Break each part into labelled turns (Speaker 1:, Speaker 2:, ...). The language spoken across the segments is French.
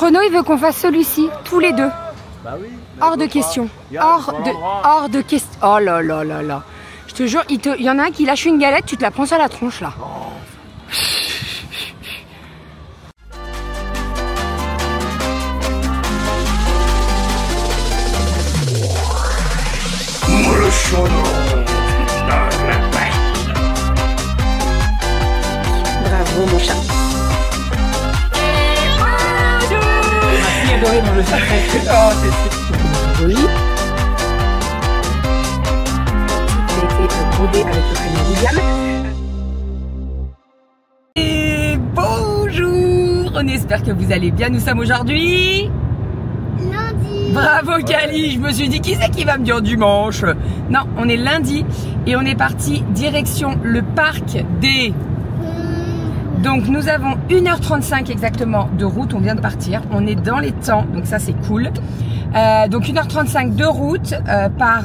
Speaker 1: Chrono, il veut qu'on fasse celui-ci, tous les deux.
Speaker 2: Bah oui.
Speaker 1: Hors de question. Hors de question. Oh là là là là. Je te jure, il y en a un qui lâche une galette, tu te la prends sur la tronche là. Bravo mon chat.
Speaker 3: Merci adoré dans le sacré.
Speaker 1: Oh, c'est joli. Il a été brodé avec le prénom William. Et bonjour, on espère que vous allez bien. Nous sommes aujourd'hui
Speaker 4: lundi.
Speaker 1: Bravo Cali, je me suis dit qui c'est qui va me dire dimanche. Non, on est lundi et on est parti direction le parc des... Donc nous avons 1h35 exactement de route, on vient de partir, on est dans les temps, donc ça c'est cool. Donc 1h35 de route par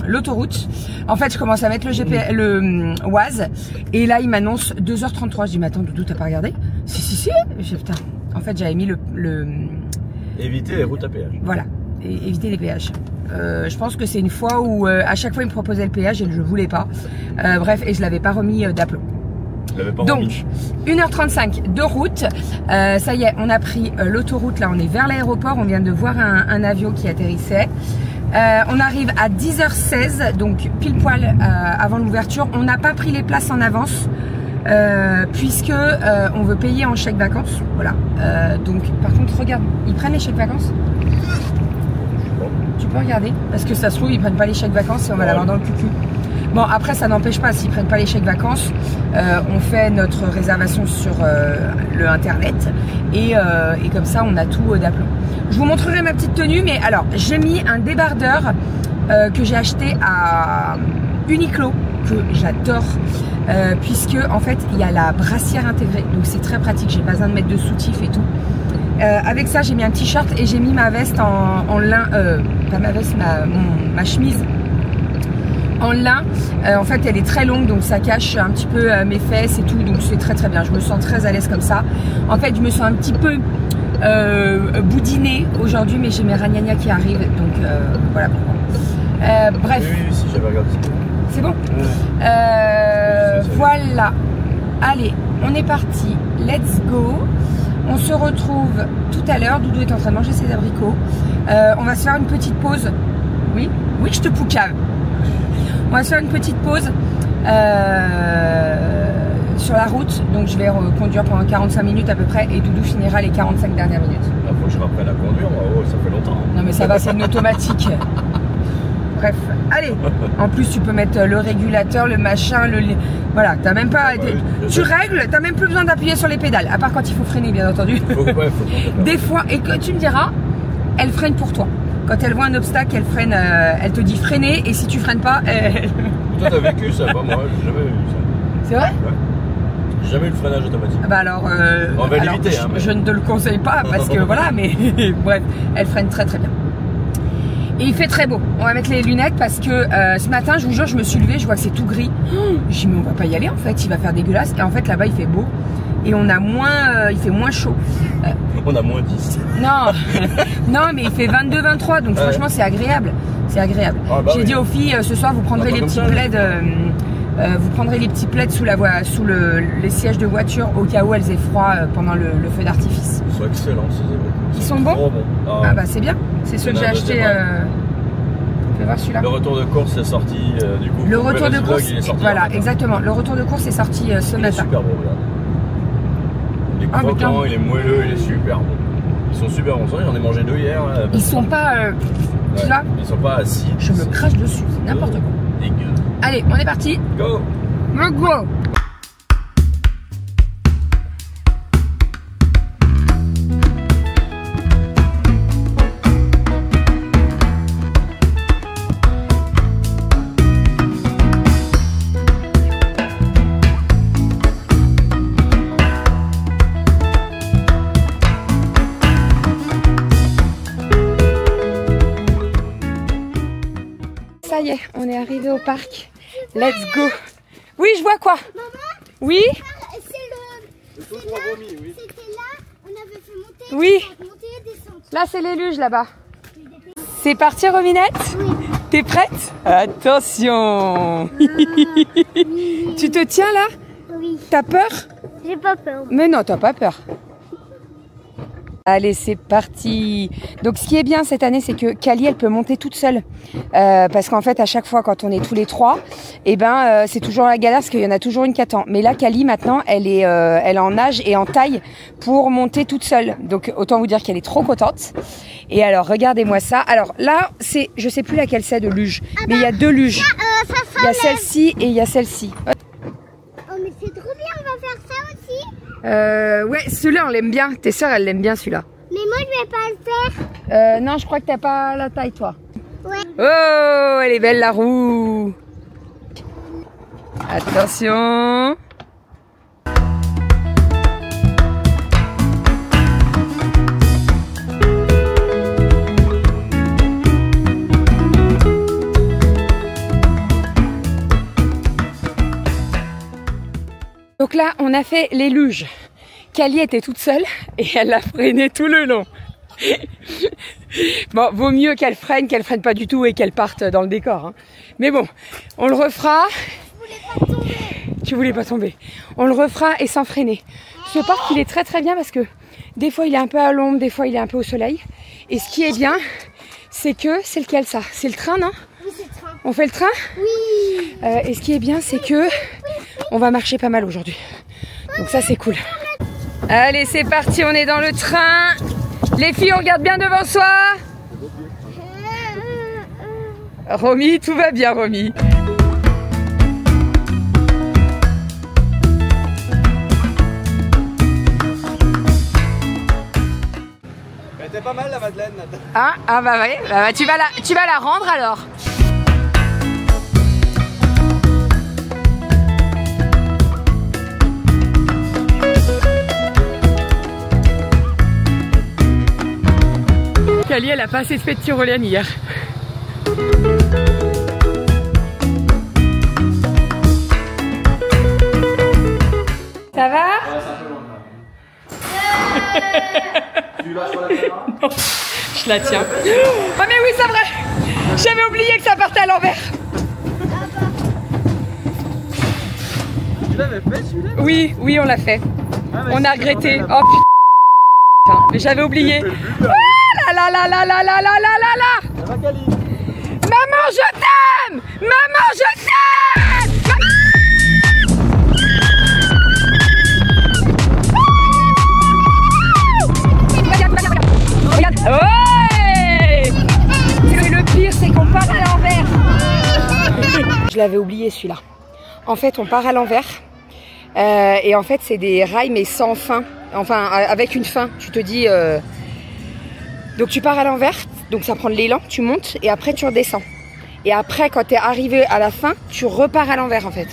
Speaker 1: l'autoroute. En fait je commence à mettre le Waze et là il m'annonce 2h33. Je dis mais attends Doudou, t'as pas regardé? Si. Je dis, putain, en fait j'avais mis le...
Speaker 2: Éviter les routes à péage.
Speaker 1: Voilà, éviter les péages. Je pense que c'est une fois où à chaque fois il me proposait le péage et je voulais pas. Bref, et je l'avais pas remis d'aplomb. Donc 1h35 de route, ça y est, on a pris l'autoroute, là on est vers l'aéroport, on vient de voir un avion qui atterrissait. On arrive à 10h16, donc pile poil avant l'ouverture. On n'a pas pris les places en avance puisque on veut payer en chèque vacances. Voilà. Donc par contre regarde, ils prennent les chèques vacances. Tu peux regarder parce que ça se trouve ils prennent pas les chèques vacances et on va l'avoir dans le cucu. Bon après ça n'empêche pas, s'ils prennent pas les chèques vacances, on fait notre réservation sur le internet et comme ça on a tout d'aplomb. Je vous montrerai ma petite tenue, mais alors j'ai mis un débardeur que j'ai acheté à Uniqlo, que j'adore, puisque en fait il y a la brassière intégrée, donc c'est très pratique, j'ai pas besoin de mettre de soutif et tout. Avec ça j'ai mis un t-shirt et j'ai mis ma veste en lin, pas ma veste, ma chemise en lin. En fait elle est très longue donc ça cache un petit peu mes fesses et tout, donc c'est très très bien, je me sens très à l'aise comme ça. En fait je me sens un petit peu boudinée aujourd'hui, mais j'ai mes ragnagnas qui arrivent, donc voilà pourquoi. Bref.
Speaker 2: Oui, si j'avais regardé.
Speaker 1: C'est bon. Voilà. Allez, on est parti. Let's go. On se retrouve tout à l'heure. Doudou est en train de manger ses abricots. On va se faire une petite pause. Oui, je te poucave. On va se faire une petite pause sur la route. Donc je vais conduire pendant 45 minutes à peu près et Doudou finira les 45 dernières minutes.
Speaker 2: Il faut que je m'apprenne à conduire, moi. Oh, ça fait longtemps.
Speaker 1: Non mais ça va, c'est une automatique. Bref, allez. En plus tu peux mettre le régulateur, le machin, voilà, t'as même pas... tu règles, t'as même plus besoin d'appuyer sur les pédales, à part quand il faut freiner bien entendu. Des fois, et que tu me diras, elle freine pour toi. Quand elle voit un obstacle, elle freine, elle te dit freiner, et si tu freines pas,
Speaker 2: Toi t'as vécu ça, pas moi, j'ai jamais vu ça.
Speaker 1: C'est vrai?
Speaker 2: Ouais. J'ai jamais eu le freinage automatique.
Speaker 1: Bah alors,
Speaker 2: on va l'éviter, hein,
Speaker 1: je ne te le conseille pas, parce que voilà, mais bref, elle freine très très bien. Et il fait très beau. On va mettre les lunettes parce que ce matin, je vous jure, je me suis levée, je vois que c'est tout gris. J'ai dit mais on va pas y aller en fait, il va faire dégueulasse. Et en fait là-bas il fait beau et on a moins, il fait moins chaud.
Speaker 2: On a moins 10.
Speaker 1: Non, non mais il fait 22-23, donc franchement c'est agréable. C'est agréable.
Speaker 2: Ah, bah,
Speaker 1: j'ai dit aux filles, ce soir vous prendrez les petits plaids. Vous prendrez les petits plaids sous les sièges de voiture au cas où elles aient froid pendant le feu d'artifice.
Speaker 2: Ils sont excellents ces abricots.
Speaker 1: Ils sont bons.
Speaker 2: Trop bons.
Speaker 1: Ah bah c'est bien. C'est ceux que j'ai acheté. Fais voir celui-là.
Speaker 2: Le retour de course est sorti du coup.
Speaker 1: Le retour de course,
Speaker 2: il est sorti
Speaker 1: voilà, exactement. Le retour de course est sorti ce matin.
Speaker 2: Il est super beau, regarde. Il est croquant, il est moelleux, il est super beau. Ils sont super bons. J'en ai mangé 2 hier.
Speaker 1: Ils sont pas. Tu vois ?
Speaker 2: Ils sont pas assis.
Speaker 1: Je me crache dessus, c'est n'importe quoi.
Speaker 2: Dégueu.
Speaker 1: Allez, on est parti.
Speaker 2: Go.
Speaker 1: Go. Ça y est, on est arrivé au parc. Let's go. Oui, je vois quoi?
Speaker 4: Maman?
Speaker 1: Oui?
Speaker 4: C'était là, on avait fait monter
Speaker 1: Oui.
Speaker 4: Monter et descendre.
Speaker 1: Là, c'est les luges, là-bas. C'est parti, Rominette?
Speaker 4: Oui.
Speaker 1: T'es prête? Attention. Tu te tiens, là?
Speaker 4: Oui.
Speaker 1: T'as peur?
Speaker 4: J'ai pas peur.
Speaker 1: Mais non, t'as pas peur. Allez, c'est parti. Donc, ce qui est bien cette année, c'est que Kali, elle peut monter toute seule. Parce qu'en fait, à chaque fois, quand on est tous les trois, eh ben, c'est toujours la galère parce qu'il y en a toujours une qui attend. Mais là, Kali, maintenant, elle est en âge et en taille pour monter toute seule. Donc, autant vous dire qu'elle est trop contente. Et alors, regardez-moi ça. Alors là, je sais plus laquelle c'est de luge. Mais il y a deux luges. Il y a celle-ci et il y a celle-ci.
Speaker 4: Oh, mais c'est trop bien, on va faire ça aussi.
Speaker 1: Ouais, celui-là, on l'aime bien. Tes sœurs, elles l'aiment bien, celui-là.
Speaker 4: Mais moi, je vais pas le faire.
Speaker 1: Non, je crois que t'as pas la taille, toi.
Speaker 4: Ouais.
Speaker 1: Oh, elle est belle, la roue. Attention. Donc là, on a fait les luges. Kali était toute seule et elle a freiné tout le long. Bon, vaut mieux qu'elle freine pas du tout et qu'elle parte dans le décor. Hein. Mais bon, on le refera.
Speaker 4: Je voulais pas tomber.
Speaker 1: Tu voulais pas tomber. On le refera et sans freiner. Ce parc, il est très très bien parce que des fois, il est un peu à l'ombre, des fois, il est un peu au soleil. Et ce qui est bien, c'est que, c'est lequel ça? C'est le train, non?
Speaker 4: Oui, c'est le train.
Speaker 1: On fait le train?
Speaker 4: Oui.
Speaker 1: Et ce qui est bien, c'est que on va marcher pas mal aujourd'hui. Donc ça, c'est cool. Allez, c'est parti, on est dans le train. Les filles, on regarde bien devant soi. Romy, tout va bien, Romy.
Speaker 2: Elle était pas mal la Madeleine.
Speaker 1: Ah bah ouais, tu vas la rendre alors. Kali, elle a pas assez fait de tyrolienne hier. Ça va?
Speaker 2: Ouais, c'est un peu loin. Tu vas sur la caméra?
Speaker 1: Non, je la tiens. Ah mais oui, c'est vrai. J'avais oublié que ça partait à l'envers.
Speaker 2: Tu l'avais fait celui-là?
Speaker 1: Oui, on l'a fait.
Speaker 2: Ah,
Speaker 1: On a regretté. Oh putain, mais j'avais oublié. Ah là là là là là là là là là.
Speaker 2: Ça va, Kali?
Speaker 1: Maman, je t'aime. Maman, je t'aime. Regarde. Ouais. Le pire, c'est qu'on part à l'envers. Je l'avais oublié celui-là. En fait, on part à l'envers. Et en fait, c'est des rails mais sans fin. Enfin, avec une fin. Tu te dis... Donc tu pars à l'envers, donc ça prend de l'élan, tu montes et après tu redescends. Et après, quand tu es arrivé à la fin, tu repars à l'envers en fait.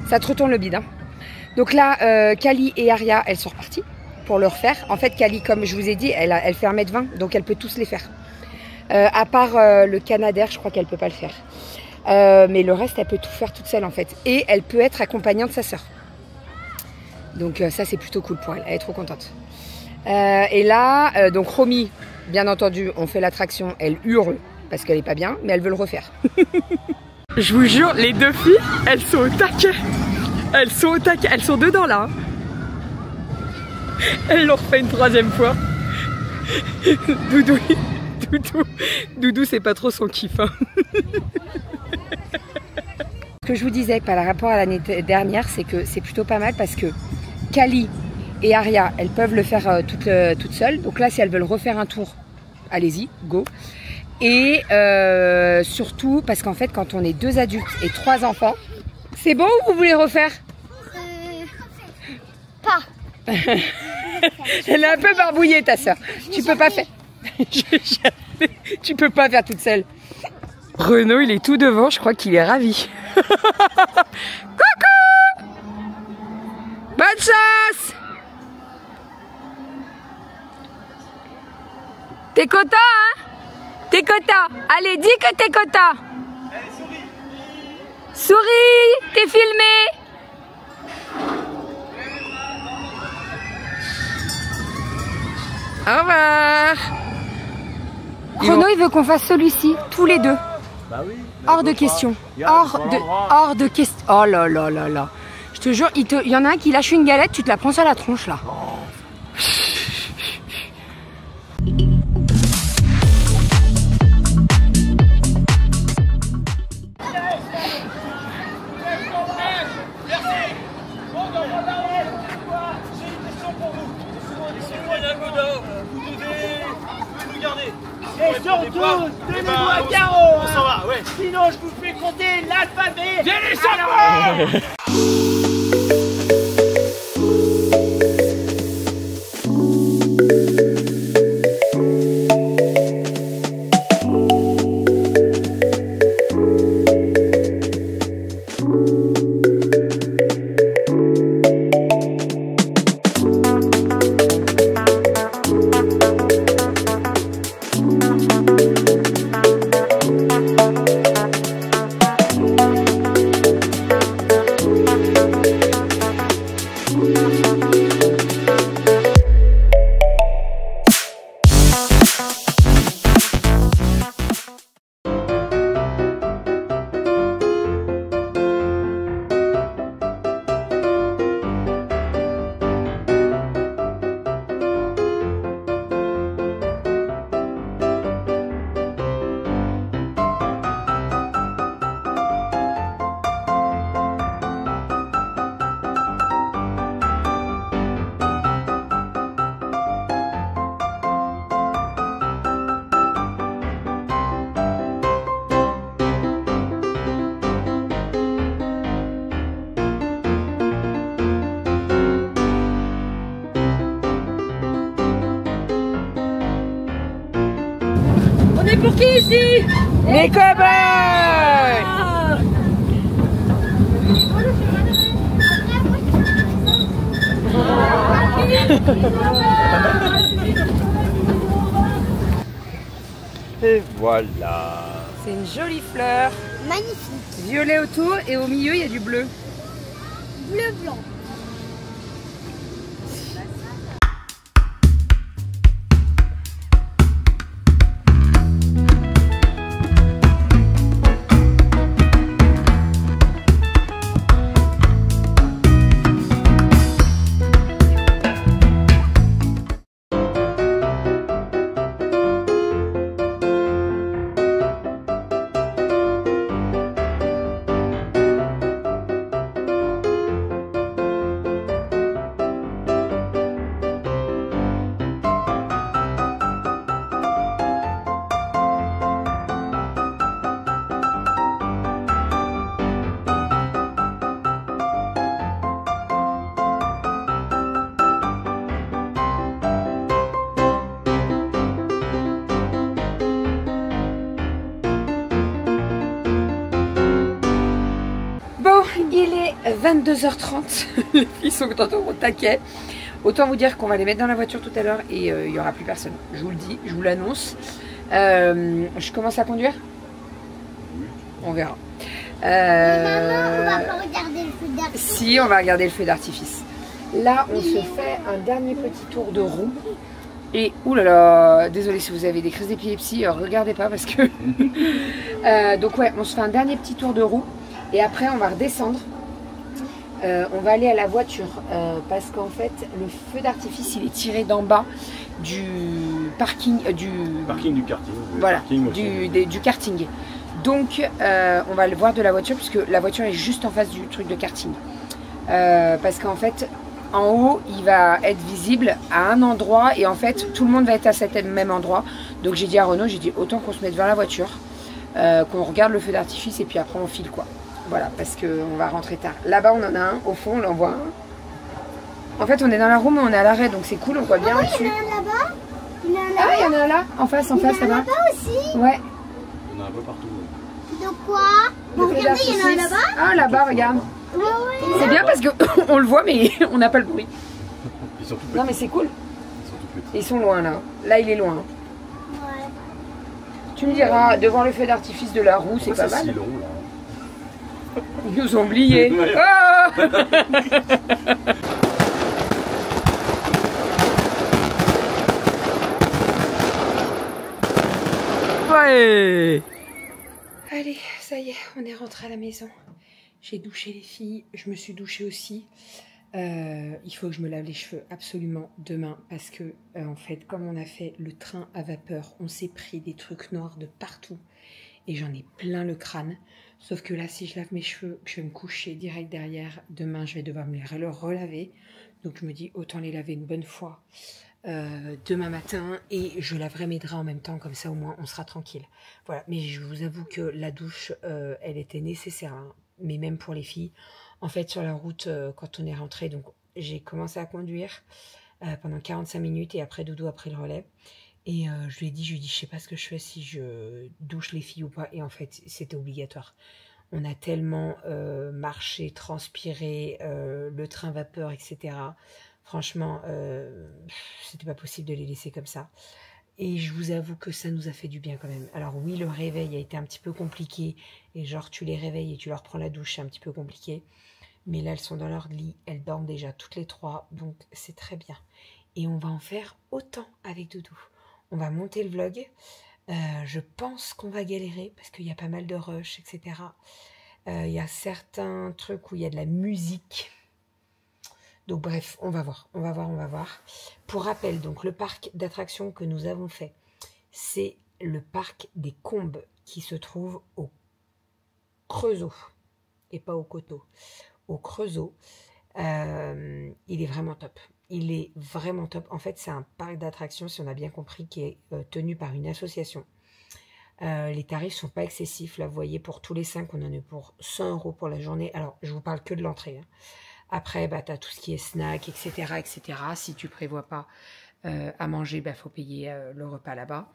Speaker 1: Ça te retourne le bide. Hein. Donc là, Kali et Aria, elles sont reparties pour le refaire. En fait, Kali, comme je vous ai dit, elle fait 1m20, donc elle peut tous les faire. À part le Canadair, je crois qu'elle peut pas le faire. Mais le reste, elle peut tout faire toute seule en fait. Et elle peut être accompagnante de sa sœur. Donc ça, c'est plutôt cool pour elle. Elle est trop contente. Et là, donc Romy, bien entendu, on fait l'attraction, elle hurle parce qu'elle est pas bien, mais elle veut le refaire. Je vous jure, les deux filles, elles sont au taquet. Elles sont au taquet, elles sont dedans là. Elles l'ont refait une troisième fois. Doudou, c'est pas trop son kiff. Hein. Ce que je vous disais par rapport à l'année dernière, c'est que c'est plutôt pas mal parce que Kali et Aria, elles peuvent le faire toutes seules. Donc là, si elles veulent refaire un tour, allez-y, go. Et surtout, parce qu'en fait, quand on est 2 adultes et 3 enfants, c'est bon ou vous voulez refaire?
Speaker 4: Pas.
Speaker 1: Elle est un peu barbouillée, ta soeur. Tu peux pas faire. Tu peux pas faire toute seule. Renaud, il est tout devant, je crois qu'il est ravi. Coucou! Bonne chance! T'es content, hein? T'es content? Allez, dis que t'es content.
Speaker 2: Allez, souris.
Speaker 1: Souris, t'es filmé. Au revoir. Chrono, il veut qu'on fasse celui-ci, tous les deux.
Speaker 2: Bah oui.
Speaker 1: Hors de question. Hors de question. Oh là là là là. Je te jure, il y en a un qui lâche une galette, tu te la prends sur la tronche là.
Speaker 3: Et surtout, tenez-vous à carreau, on s'en va, ouais. Sinon je vous fais compter l'alphabet. Viens les chapeaux.
Speaker 1: On est pour qui ici? Les cow-boys.
Speaker 2: Et voilà.
Speaker 1: C'est une jolie fleur.
Speaker 4: Magnifique.
Speaker 1: Violet autour et au milieu il y a du bleu.
Speaker 4: Bleu-blanc.
Speaker 1: Il est 22h30, les filles sont au taquet. Autant vous dire qu'on va les mettre dans la voiture tout à l'heure et il n'y aura plus personne. Je vous le dis, je vous l'annonce. Je commence à conduire? On verra.
Speaker 4: Maman, on va pas regarder le feu d'artifice.
Speaker 1: Si, on va regarder le feu d'artifice. Là, on se fait un dernier petit tour de roue. Et oulala, désolé si vous avez des crises d'épilepsie, regardez pas parce que... donc ouais, on se fait un dernier petit tour de roue. Et après, on va redescendre. On va aller à la voiture parce qu'en fait, le feu d'artifice, il est tiré d'en bas du parking, du
Speaker 2: Parking du karting.
Speaker 1: Voilà,
Speaker 2: Parking
Speaker 1: du karting. Donc, on va le voir de la voiture puisque la voiture est juste en face du truc de karting. Parce qu'en fait, en haut, il va être visible à un endroit et en fait, tout le monde va être à cet même endroit. Donc, j'ai dit à Renaud, j'ai dit autant qu'on se mette vers la voiture, qu'on regarde le feu d'artifice et puis après, on file quoi. Voilà, parce qu'on va rentrer tard. Là-bas, on en a un. Au fond, on l'en voit un. En fait, on est dans la roue, mais on est à l'arrêt, donc c'est cool. On voit bien au-dessus.
Speaker 4: Il y en a un là-bas.
Speaker 1: Ah, il y en a un là, en face, là-bas.
Speaker 4: Il y en a là-bas aussi.
Speaker 1: Ouais.
Speaker 2: Il y en a un peu partout.
Speaker 4: Donc quoi? Bon, regardez, il y en a un là-bas.
Speaker 1: Ah, là-bas, regarde.
Speaker 4: Ouais, ouais.
Speaker 1: C'est bien parce qu'on le voit, mais on n'a pas le bruit.
Speaker 2: Ils sont tout petits.
Speaker 1: Non, mais c'est cool.
Speaker 2: Ils sont tout petits.
Speaker 1: Ils sont loin, là. Là, il est loin.
Speaker 4: Ouais.
Speaker 1: Tu me diras, devant le feu d'artifice de la roue, c'est pas
Speaker 2: C'est
Speaker 1: mal.
Speaker 2: si long, là.
Speaker 1: Ils nous ont oubliés.
Speaker 2: Ouais.
Speaker 1: Oh soirée. Allez, ça y est, on est rentré à la maison. J'ai douché les filles, je me suis douchée aussi. Il faut que je me lave les cheveux absolument demain parce que en fait, comme on a fait le train à vapeur, on s'est pris des trucs noirs de partout et j'en ai plein le crâne. Sauf que là, si je lave mes cheveux, que je vais me coucher direct derrière, demain, je vais devoir me les relaver. Donc je me dis, autant les laver une bonne fois demain matin et je laverai mes draps en même temps, comme ça au moins on sera tranquille. Voilà, mais je vous avoue que la douche, elle était nécessaire, hein, mais même pour les filles. En fait, sur la route, quand on est rentré, donc j'ai commencé à conduire pendant 45 minutes et après Doudou a pris le relais. Et je lui ai dit, je sais pas ce que je fais, si je douche les filles ou pas. Et en fait, c'était obligatoire. On a tellement marché, transpiré, le train vapeur, etc. Franchement, c'était pas possible de les laisser comme ça. Et je vous avoue que ça nous a fait du bien quand même. Alors oui, le réveil a été un petit peu compliqué. Et genre, tu les réveilles et tu leur prends la douche, c'est un petit peu compliqué. Mais là, elles sont dans leur lit, elles dorment déjà toutes les trois. Donc, c'est très bien. Et on va en faire autant avec Doudou. On va monter le vlog. Je pense qu'on va galérer parce qu'il y a pas mal de rush, etc. Il y a certains trucs où il y a de la musique. Donc bref, on va voir, on va voir. Pour rappel, donc le parc d'attractions que nous avons fait, c'est le parc des Combes qui se trouve au Creusot et pas au Coteau. Au Creusot, il est vraiment top. Il est vraiment top. En fait, c'est un parc d'attractions, si on a bien compris, qui est tenu par une association. Les tarifs sont pas excessifs. Là, vous voyez, pour tous les 5, on en est pour 100 € pour la journée. Alors, je vous parle que de l'entrée. Hein. Après, bah, tu as tout ce qui est snack, etc., etc. Si tu prévois pas à manger, bah, faut payer le repas là-bas.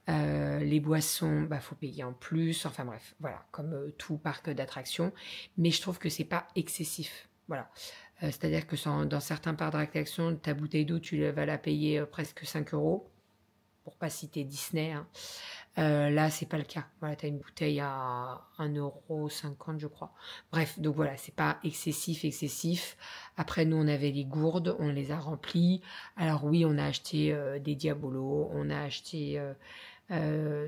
Speaker 1: Les boissons, bah, faut payer en plus. Enfin bref, voilà, comme tout parc d'attractions. Mais je trouve que c'est pas excessif. Voilà. C'est-à-dire que dans certains parcs d'attractions, ta bouteille d'eau, tu vas la payer presque 5 €. Pour pas citer Disney. Hein. Là, c'est pas le cas. Voilà, tu as une bouteille à 1,50 €, je crois. Bref, donc voilà, c'est pas excessif. Après, nous, on avait les gourdes, on les a remplies. Alors oui, on a acheté des diabolos, on a acheté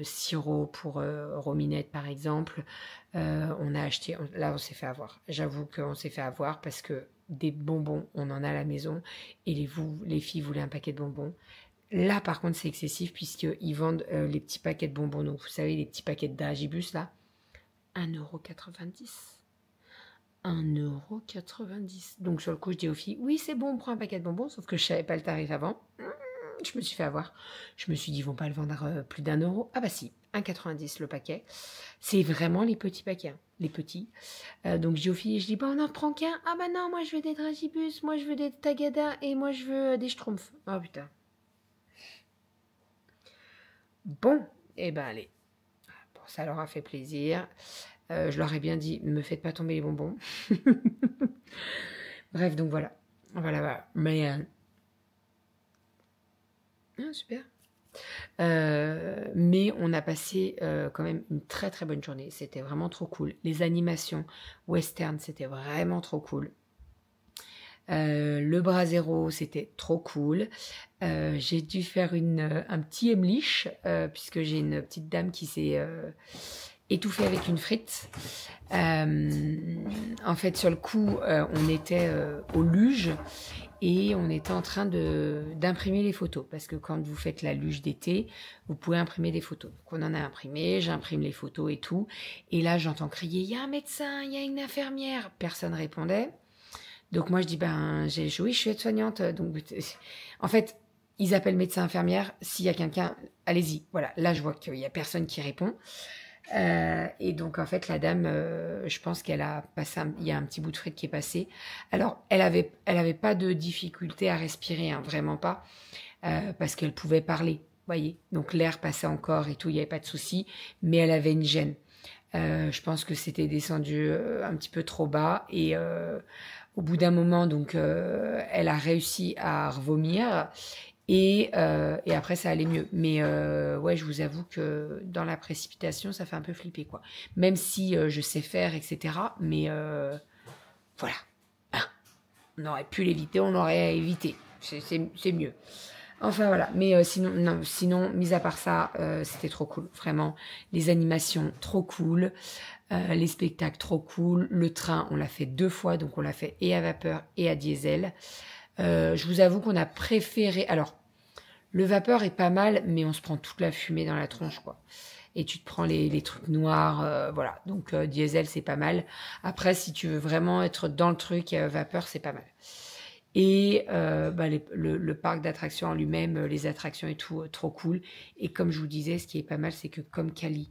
Speaker 1: sirop pour Rominette, par exemple. On a acheté... Là, on s'est fait avoir. J'avoue qu'on s'est fait avoir parce que des bonbons, on en a à la maison. Et les filles voulaient un paquet de bonbons. Là, par contre, c'est excessif puisqu'ils vendent les petits paquets de bonbons. Donc, vous savez, les petits paquets d'Agibus, là, 1,90 €. 1,90 €. Donc, sur le coup, je dis aux filles, oui, c'est bon, on prend un paquet de bonbons, sauf que je ne savais pas le tarif avant. Je me suis fait avoir. Je me suis dit, ils vont pas le vendre plus d'1 €. Ah bah si, 1,90 € le paquet. C'est vraiment les petits paquets, hein, les petits. Donc, je dis aux filles, je dis, bah, on n'en prend qu'un. Ah bah non, moi, je veux des Dragibus, moi, je veux des Tagada et moi, je veux des Schtroumpfs. Oh putain. Bon, et ben allez. Bon, ça leur a fait plaisir. Je leur ai bien dit, ne me faites pas tomber les bonbons. Bref, donc voilà. Voilà. Mais super. Mais on a passé quand même une très très bonne journée. C'était vraiment trop cool. Les animations western, c'était vraiment trop cool. Le bras zéro, c'était trop cool. J'ai dû faire un petit Emlich, puisque j'ai une petite dame qui s'est étouffée avec une frite. En fait, sur le coup, on était au luge et on était en train d'imprimer les photos. Parce que quand vous faites la luge d'été, vous pouvez imprimer des photos. Donc, on en a imprimé, j'imprime les photos et tout. Et là, j'entends crier, il y a un médecin, il y a une infirmière. Personne répondait. Donc moi je dis oui, je suis aide-soignante. Donc en fait ils appellent médecin infirmière. S'il y a quelqu'un, allez-y. Voilà, là je vois qu'il y a personne qui répond. Et donc en fait la dame, je pense qu'elle a passé, il y a un petit bout de frite qui est passé. Alors elle avait pas de difficulté à respirer, hein, vraiment pas, parce qu'elle pouvait parler. Voyez, donc l'air passait encore et tout, il n'y avait pas de souci. Mais elle avait une gêne. Je pense que c'était descendu un petit peu trop bas et au bout d'un moment, donc, elle a réussi à revomir et après ça allait mieux. Mais ouais, je vous avoue que dans la précipitation, ça fait un peu flipper, quoi. Même si je sais faire, etc. Mais voilà, on aurait pu l'éviter, on aurait évité. C'est mieux. Enfin voilà, mais sinon, mis à part ça, c'était trop cool, vraiment. Les animations, trop cool. Les spectacles, trop cool. Le train, on l'a fait 2 fois, donc on l'a fait et à vapeur et à diesel. Je vous avoue qu'on a préféré... Alors, le vapeur est pas mal, mais on se prend toute la fumée dans la tronche, quoi. Et tu te prends les trucs noirs, voilà. Donc, diesel, c'est pas mal. Après, si tu veux vraiment être dans le truc, vapeur, c'est pas mal. Et le parc d'attractions en lui-même, les attractions et tout, trop cool. Et comme je vous disais, ce qui est pas mal, c'est que comme Cali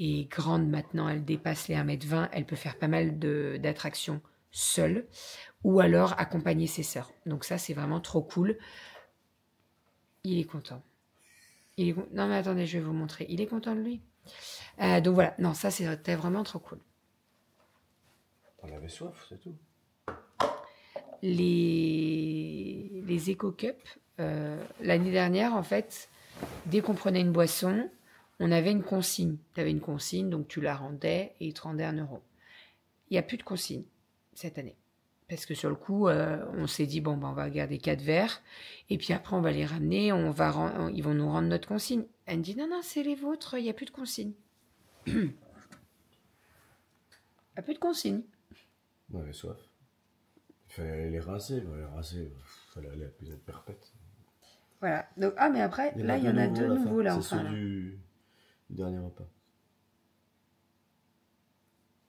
Speaker 1: est grande maintenant, elle dépasse les 1,20 m, elle peut faire pas mal d'attractions seule ou alors accompagner ses sœurs. Donc ça, c'est vraiment trop cool. Il est content. Non mais attendez, je vais vous montrer. Il est content de lui. Donc voilà, non, ça c'était vraiment trop cool.
Speaker 2: T'en avais soif, c'est tout.
Speaker 1: Les Eco-Cup, l'année dernière, en fait, dès qu'on prenait une boisson, on avait une consigne. Tu avais une consigne, donc tu la rendais et ils te rendaient 1 €. Il n'y a plus de consigne cette année. Parce que sur le coup, on s'est dit, bon, on va garder 4 verres, et puis après, on va les ramener, ils vont nous rendre notre consigne. Elle me dit, non, c'est les vôtres, il n'y a plus de consigne. Il n'y a plus de consigne.
Speaker 2: On avait soif. Il fallait aller les rincer, il fallait aller à plus être perpète.
Speaker 1: Voilà. Donc, mais après, là, il y en a 2 nouveaux, là, enfin.
Speaker 2: C'est du dernier repas.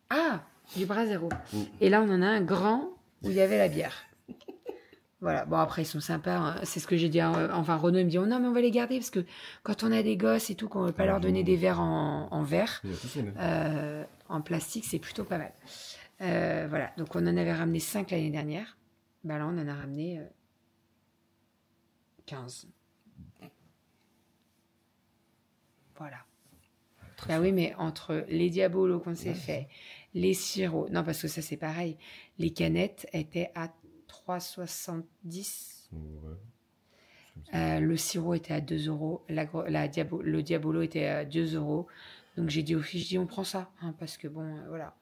Speaker 1: Ah, du Brasero. Et là, on en a un grand où il y avait la bière. Voilà. Bon, après, ils sont sympas. Hein. C'est ce que j'ai dit. Enfin, Renaud, il me dit, oh non, mais on va les garder parce que quand on a des gosses et tout, qu'on ne veut pas leur donner des verres en verre, en plastique, c'est plutôt pas mal. Voilà. Donc, on en avait ramené 5 l'année dernière. Là, on en a ramené 15. Voilà. Oui, mais entre les diabolos qu'on s'est fait, les sirops, non, parce que ça c'est pareil, les canettes étaient à 3,70. Le sirop était à 2 €, le diabolo était à 2 €. Donc j'ai dit aux filles, on prend ça, hein, parce que bon, voilà,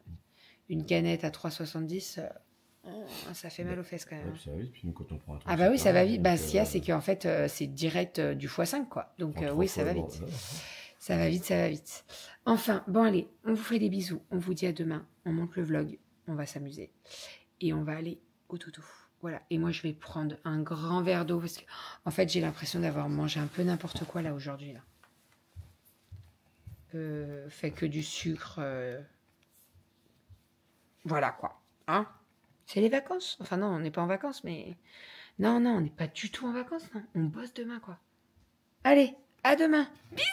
Speaker 1: une canette à 3,70, ça fait mal aux fesses quand même.
Speaker 2: Ça va vite, puis nous, quand on prend un truc,
Speaker 1: oui, ça va vite. Ce qu'il y a, c'est qu'en fait, c'est direct du x5, quoi. Donc oui, ça va vite. Ça va vite, ça va vite. Enfin, bon allez, on vous fait des bisous. On vous dit à demain. On monte le vlog. On va s'amuser. Et on va aller au toutou. Voilà. Et moi, je vais prendre un grand verre d'eau parce que, en fait, j'ai l'impression d'avoir mangé un peu n'importe quoi là aujourd'hui. Fait que du sucre. Voilà quoi. Hein? C'est les vacances. Enfin non, on n'est pas en vacances, mais... Non, on n'est pas du tout en vacances. Non. On bosse demain, quoi. Allez, à demain. Bisous.